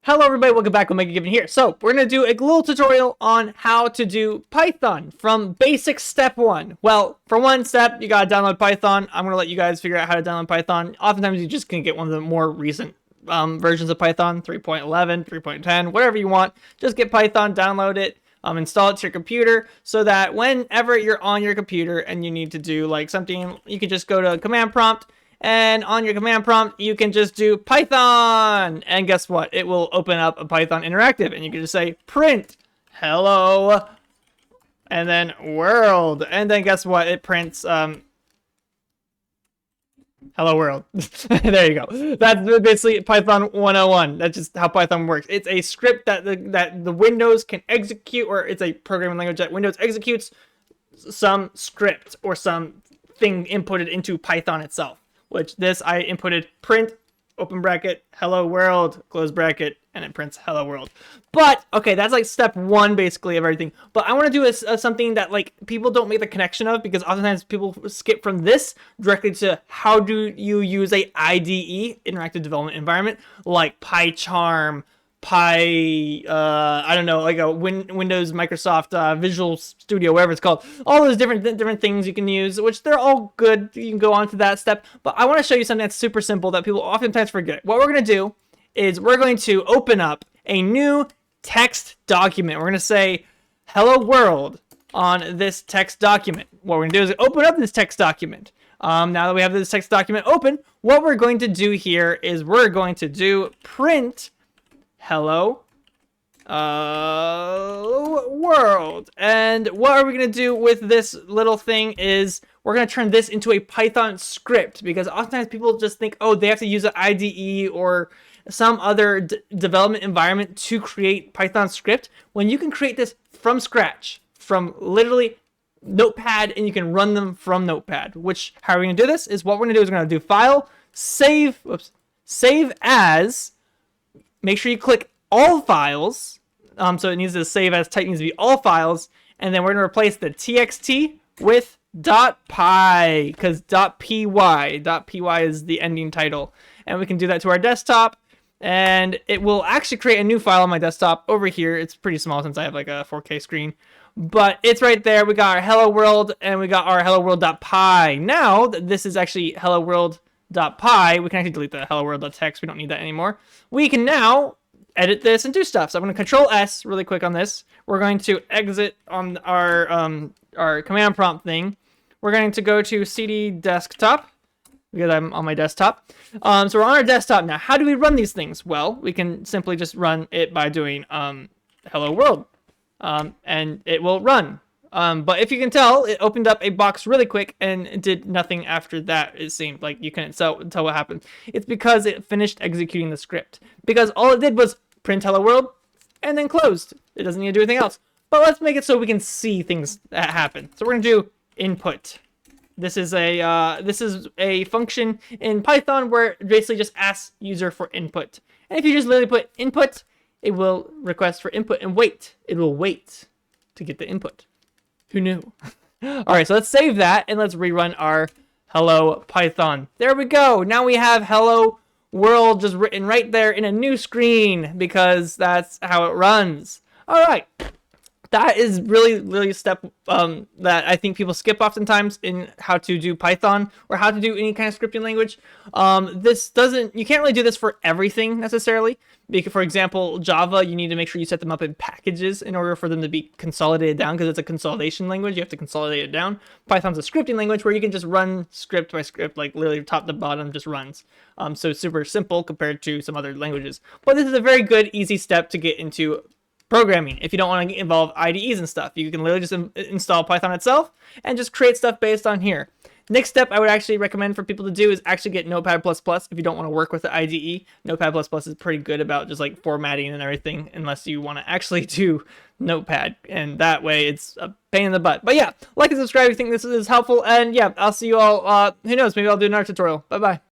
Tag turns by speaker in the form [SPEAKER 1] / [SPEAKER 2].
[SPEAKER 1] Hello everybody, welcome back. We'll make a given here. So we're going to do a little tutorial on how to do Python from basic step one. Well, for one step, you got to download Python. I'm going to let you guys figure out how to download Python. Oftentimes you just can get one of the more recent versions of Python, 3.11, 3.10, whatever you want. Just get Python, download it, install it to your computer so that whenever you're on your computer and you need to do like something, you can just go to command prompt. And on your command prompt, you can just do Python. And guess what? It will open up a Python interactive. And you can just say print hello. And then world. And then guess what? It prints hello world. There you go. That's basically Python 101. That's just how Python works. It's a script that the Windows can execute, or it's a programming language that Windows executes some script or some thing inputted into Python itself. Which this I inputted print open bracket hello world close bracket, and it prints hello world. But okay, that's like step one basically of everything. But I want to do something that like people don't make the connection of, because oftentimes people skip from this directly to how do you use a IDE, interactive development environment, like PyCharm, I don't know, like a Windows, Microsoft, Visual Studio, whatever it's called. All those different things you can use, which they're all good. You can go on to that step. But I want to show you something that's super simple that people oftentimes forget. What we're going to do is we're going to open up a new text document. We're going to say hello world on this text document. What we're going to do is open up this text document. Now that we have this text document open, what we're going to do here is we're going to do print hello world. And what are we going to do with this little thing is we're going to turn this into a Python script, because oftentimes people just think, oh, they have to use an IDE or some other development environment to create Python script, when you can create this from scratch, from literally Notepad, and you can run them from Notepad. Which, how are we going to do this is what we're going to do is we're going to do file, save as. Make sure you click all files. So it needs to save as type needs to be all files. And then we're going to replace the txt with .py, because .py is the ending title. And we can do that to our desktop. And it will actually create a new file on my desktop over here. It's pretty small since I have like a 4K screen. But it's right there. We got our hello world and we got our hello world.py. Now this is actually hello world.py. We can actually delete the hello world.txt. We don't need that anymore. We can now edit this and do stuff. So I'm going to Control S really quick on this. We're going to exit on our command prompt thing. We're going to go to CD desktop, because I'm on my desktop. So we're on our desktop now. How do we run these things? Well, we can simply just run it by doing hello world, and it will run. But if you can tell, it opened up a box really quick and did nothing after that. It seemed like you couldn't tell what happened. It's because it finished executing the script. Because all it did was print hello world and then closed. It doesn't need to do anything else. But let's make it so we can see things that happen. So we're going to do input. This is a function in Python where it basically just asks user for input. And if you just literally put input, it will request for input and wait. It will wait to get the input. Who knew? All right, so let's save that and let's rerun our hello Python. There we go. Now we have hello world just written right there in a new screen, because that's how it runs. All right. That is really a step that I think people skip oftentimes in how to do Python or how to do any kind of scripting language. You can't really do this for everything necessarily. Because, for example, Java, you need to make sure you set them up in packages in order for them to be consolidated down, because it's a consolidation language. You have to consolidate it down. Python's a scripting language where you can just run script by script, like literally top to bottom just runs. So it's super simple compared to some other languages. But this is a very good, easy step to get into programming. If you don't want to involve IDEs and stuff, you can literally just install Python itself and just create stuff based on here. Next step I would actually recommend for people to do is actually get Notepad++. If you don't want to work with the IDE, Notepad++ is pretty good about just like formatting and everything, unless you want to actually do Notepad, and that way it's a pain in the butt. But yeah, like and subscribe if you think this is helpful, and yeah, I'll see you all, who knows, maybe I'll do another tutorial. Bye bye.